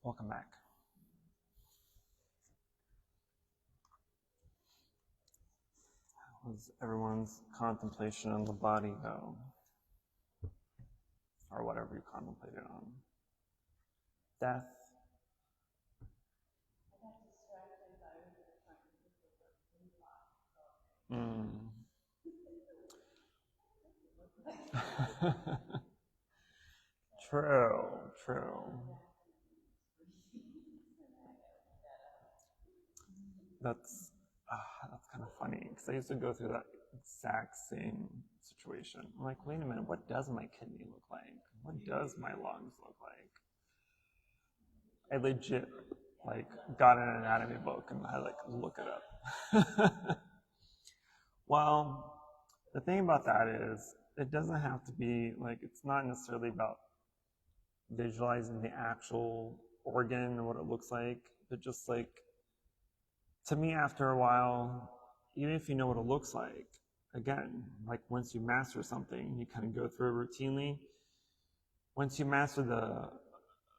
Welcome back. How was everyone's contemplation on the body go? Or whatever you contemplated on? Death? True. That's kind of funny, because I used to go through that exact same situation. I'm like, wait a minute, what does my kidney look like? What does my lungs look like? I legit got an anatomy book and I look it up. Well, the thing about that is it doesn't have to be it's not necessarily about visualizing the actual organ and what it looks like, but just to me, after a while, even if you know what it looks like, again, once you master something, you kind of go through it routinely. Once you master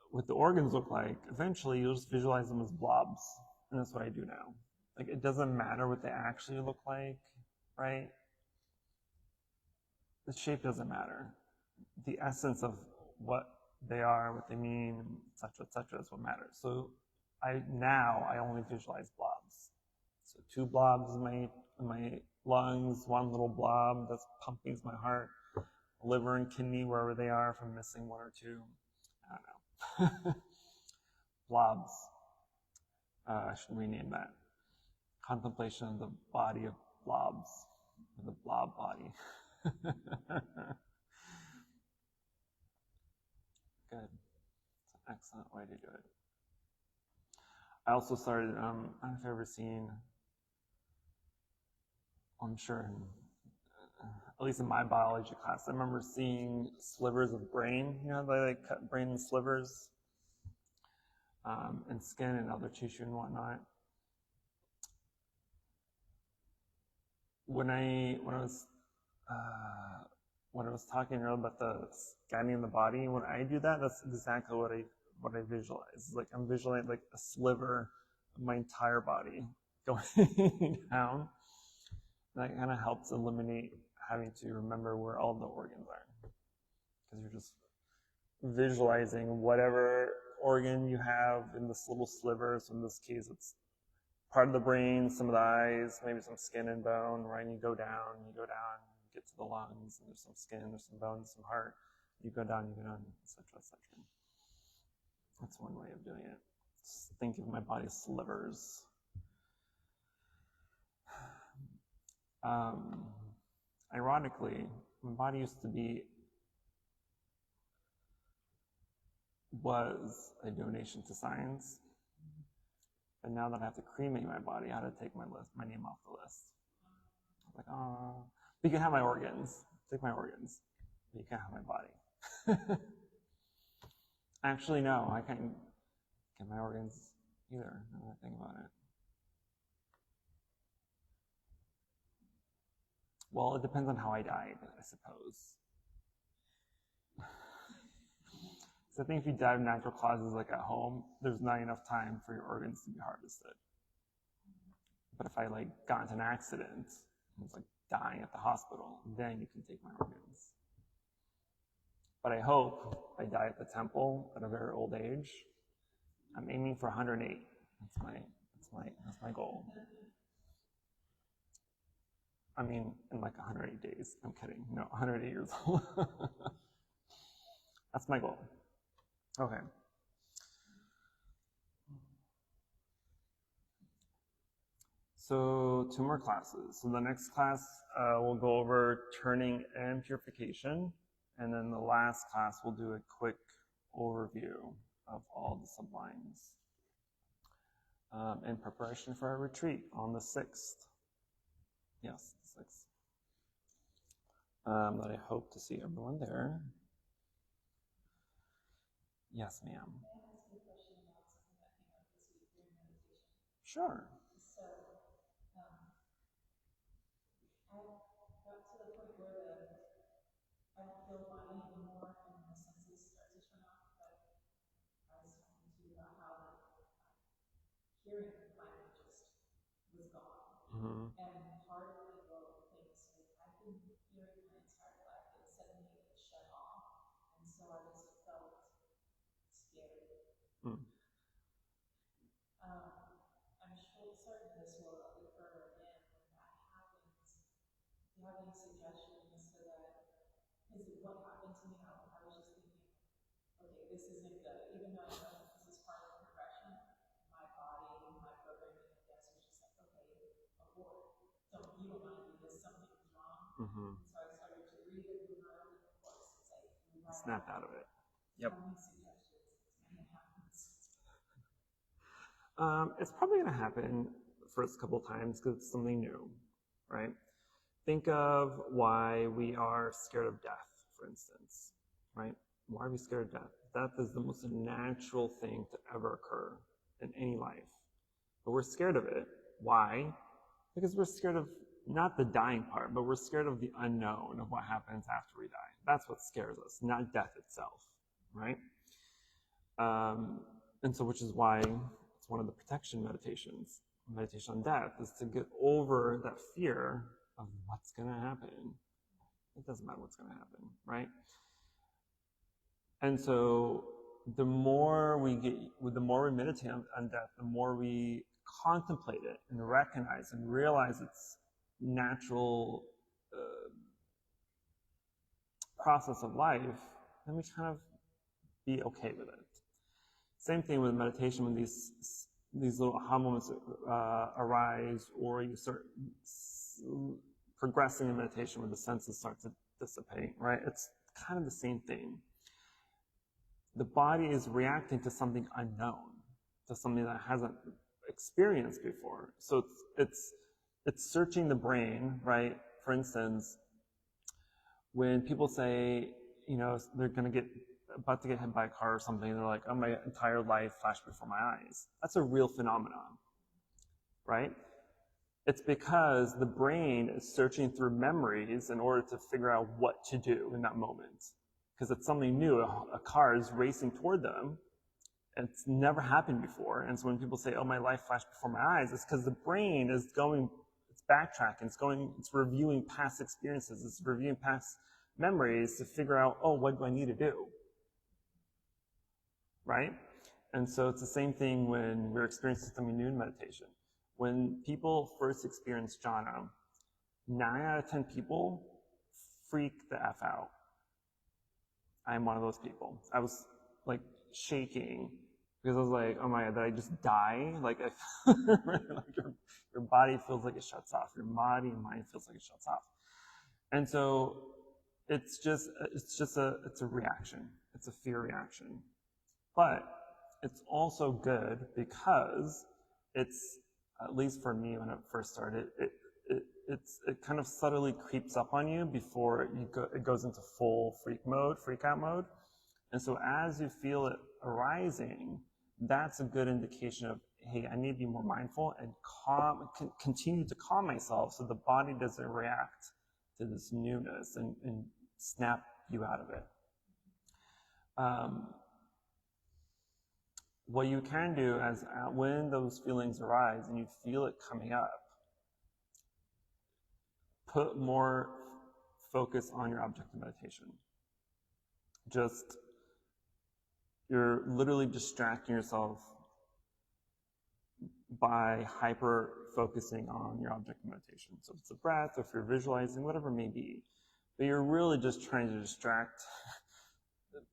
what the organs look like, eventually you'll just visualize them as blobs. And that's what I do now. It doesn't matter what they actually look like, right? The shape doesn't matter. The essence of what they are, what they mean, et cetera, is what matters. So I only visualize blobs. So 2 blobs in my lungs, 1 little blob that's pumping my heart, liver and kidney, wherever they are, if I'm missing 1 or 2. I don't know. Blobs. I should rename that. Contemplation of the body of blobs. The blob body. Good. It's an excellent way to do it. I also started, I don't know if you've ever seen, I'm sure, at least in my biology class, I remember seeing slivers of brain. They cut brain in slivers, and skin and other tissue and whatnot. When I was talking earlier about the scanning the body, when I do that, that's exactly what I visualize. I'm visualizing a sliver of my entire body going down. That kind of helps eliminate having to remember where all the organs are, because you're just visualizing whatever organ you have in this little sliver. So in this case, it's part of the brain, some of the eyes, maybe some skin and bone, right? And you go down, you get to the lungs, and there's some skin, there's some bones, some heart. You go down, etc., etc. That's one way of doing it. Just think of my body as slivers. Ironically, my body was a donation to science, but now that I have to cremate my body, I had to take my name off the list. I was like, oh, you can have my organs. Take my organs, but you can't have my body. Actually, no, I can't get my organs either, now that I think about it. Well, it depends on how I died, I suppose. So I think if you die of natural causes at home, there's not enough time for your organs to be harvested. But if I got into an accident and was dying at the hospital, then you can take my organs. But I hope I die at the temple at a very old age. I'm aiming for 108. That's my goal. I mean, in 108 days. I'm kidding. No, 108 years old. That's my goal. Okay. So 2 more classes. So the next class, we'll go over turning and purification. And then the last class, we'll do a quick overview of all the sublimes in preparation for our retreat on the 6th. Yes, the 6th. That I hope to see everyone there. Yes, ma'am. Sure. So, I got to the point where I don't feel body anymore and the senses start to turn off, but I was talking to you about how hearing finally just was gone. Mm-hmm. And part of me thinks, like, I've been hearing my entire life, and suddenly it shut off. And so I just felt scared. Mm. I'm certain this will occur again when that happens. Do you have any suggestions so that, because what happened to me, I was just thinking, okay, this isn't good. Even though I know this is part of the progression, my body, my programming, I guess, was just like, okay, abort. You don't want to do this, something's wrong. Mm-hmm. And so I started to read and move around, and of course, it's like, Snap out of it. Yep. How many suggestions it's going to happen? It's probably going to happen the first couple times because it's something new, right? Think of why we are scared of death, for instance, right? Why are we scared of death? Death is the most natural thing to ever occur in any life. But we're scared of it. Why? Because we're scared of not the dying part, but we're scared of the unknown of what happens after we die. That's what scares us, not death itself, right? And so, which is why it's one of the protection meditations. Meditation on death is to get over that fear of what's going to happen. It doesn't matter what's going to happen, right? And so, the more we meditate on death, the more we contemplate it and recognize and realize its natural process of life, then we kind of be okay with it. Same thing with meditation when these little aha moments arise, or you start progressing in meditation when the senses start to dissipate, right? It's kind of the same thing. The body is reacting to something unknown, to something that hasn't experienced before. So it's searching the brain, right? For instance, when people say, they're about to get hit by a car or something, they're like, oh, my entire life flashed before my eyes. That's a real phenomenon, right? It's because the brain is searching through memories in order to figure out what to do in that moment. Because it's something new. A car is racing toward them. It's never happened before. And so when people say, oh, my life flashed before my eyes, it's because the brain is it's backtracking, it's reviewing past experiences, it's reviewing past memories to figure out, oh, what do I need to do? Right? And so it's the same thing when we're experiencing something new in meditation. When people first experience jhana, 9 out of 10 people freak the F out. I am one of those people. I was like shaking because I was like, oh my God, did I just die? Like, your body feels like it shuts off. Your body and mind feels like it shuts off. And so it's a reaction. It's a fear reaction. But it's also good because it's, at least for me when it first started, it kind of subtly creeps up on you before it goes into full freak out mode. And so as you feel it arising, that's a good indication of, hey, I need to be more mindful and continue to calm myself so the body doesn't react to this newness and snap you out of it. What you can do is when those feelings arise and you feel it coming up, put more focus on your object of meditation. You're literally distracting yourself by hyper focusing on your object of meditation. So if it's a breath, or if you're visualizing, whatever it may be, but you're really just trying to distract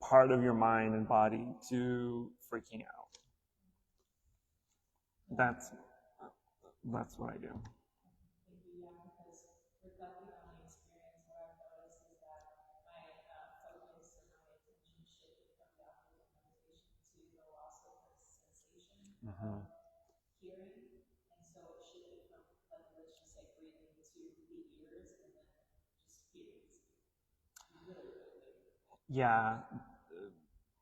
part of your mind and body to freaking out. That's what I do. Thank you. Yeah, because reflecting on my experience, what I've noticed is that my focus and my attention shifted from the object of meditation to the loss of the sensation of hearing, and so it shifted from, like, let's just say breathing to the ears, and then just hearing. Really, really. Yeah,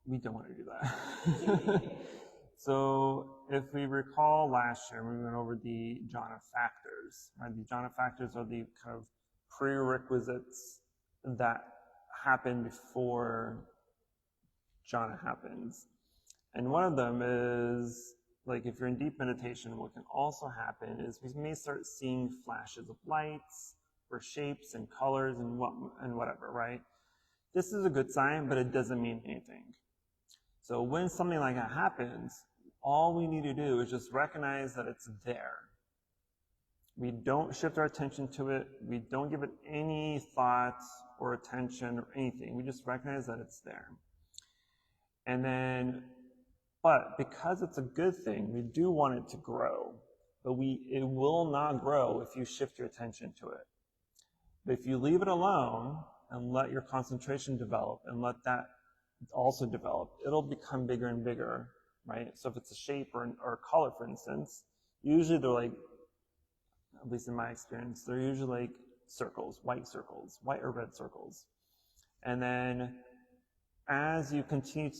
we don't want to do that. So if we recall last year, we went over the jhana factors, right? The jhana factors are the kind of prerequisites that happen before jhana happens. And one of them is, like if you're in deep meditation, what can also happen is we may start seeing flashes of lights or shapes and colors and whatever, right? This is a good sign, but it doesn't mean anything. So when something like that happens, all we need to do is just recognize that it's there. We don't shift our attention to it. We don't give it any thought or attention or anything. We just recognize that it's there. And then, but because it's a good thing, we do want it to grow. But it will not grow if you shift your attention to it. But if you leave it alone and let your concentration develop and let that also develop, it'll become bigger and bigger, right? So if it's a shape or a color, for instance, usually they're like, at least in my experience, they're usually like circles, white or red circles. And then as you continue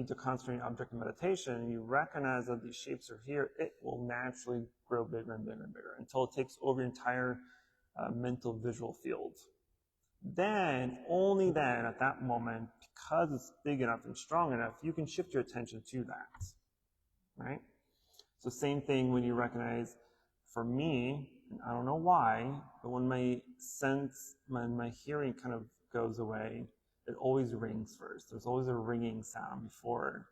to concentrate on object meditation, you recognize that these shapes are here, it will naturally grow bigger and bigger and bigger until it takes over your entire mental visual field. Then, only then, at that moment, because it's big enough and strong enough, you can shift your attention to that, right? So same thing when you recognize, for me, and I don't know why, but when my hearing kind of goes away, it always rings first. There's always a ringing sound before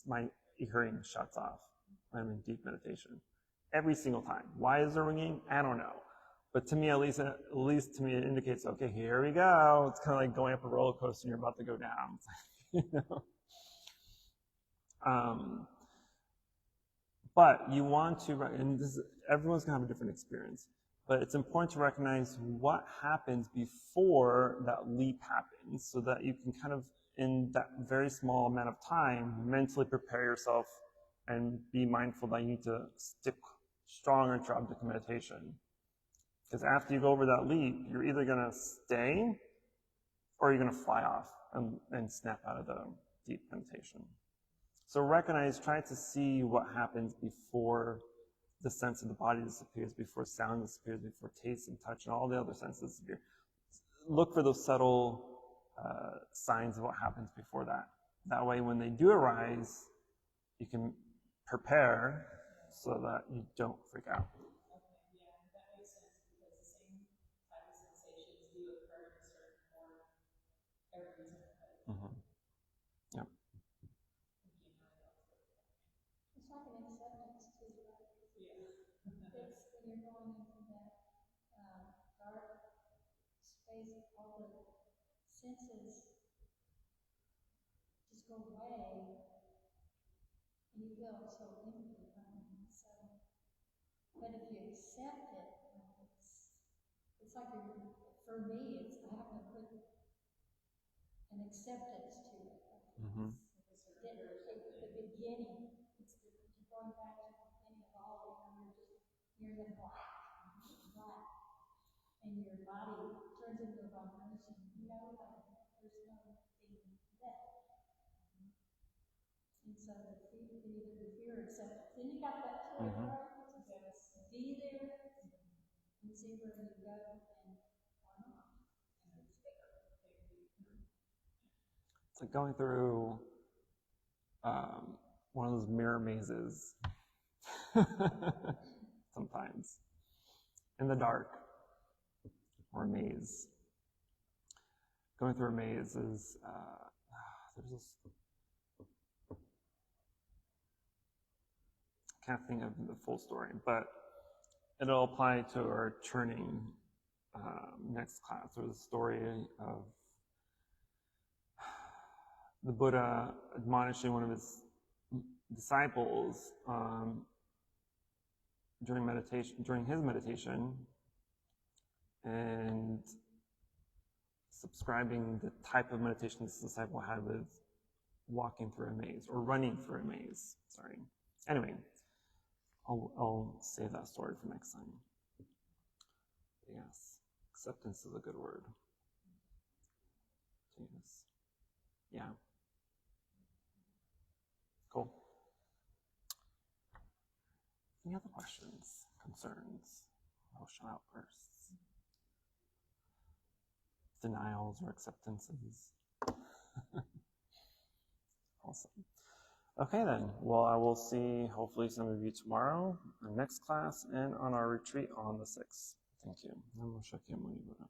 my hearing shuts off when I'm in deep meditation. Every single time. Why is there ringing? I don't know. But to me, at least to me, it indicates, okay, here we go. It's kind of like going up a roller coaster and you're about to go down. You know? But you want to, and everyone's going to have a different experience, but it's important to recognize what happens before that leap happens so that you can kind of, in that very small amount of time, mentally prepare yourself and be mindful that you need to stick stronger to object meditation. Because after you go over that leap, you're either going to stay or you're going to fly off and snap out of the deep meditation. So recognize, try to see what happens before the sense of the body disappears, before sound disappears, before taste and touch and all the other senses disappear. Look for those subtle signs of what happens before that. That way, when they do arise, you can prepare so that you don't freak out. Mm-hmm. Yep. It's like an acceptance too, right? Yeah. It's when you're going into that dark space, all the senses just go away, and you feel so empty. So, but if you accept it, it's like for me, I have to put an acceptance to it. Mm-hmm. The beginning, you're going back to the beginning of all, you're in black, and your body turns into a vibration, there's nothing left. And so either the fear or acceptance. Then you got that choice, Mm-hmm. right? Just be there and see where you go, and or not. It's like going through one of those mirror mazes sometimes in the dark, or a maze. Going through a maze is there's this, I can't think of the full story, but it'll apply to our turning next class. There's a story of the Buddha admonishing one of his disciples during his meditation, and subscribing the type of meditation this disciple had with walking through a maze or running through a maze. Sorry. Anyway, I'll save that story for next time. Yes, acceptance is a good word. Yes. Yeah. Cool. Any other questions, concerns, emotional outbursts, denials or acceptances? Awesome. Okay then, well, I will see hopefully some of you tomorrow, our next class, and on our retreat on the 6th. Thank you. Namo Shakyamuni Buddha.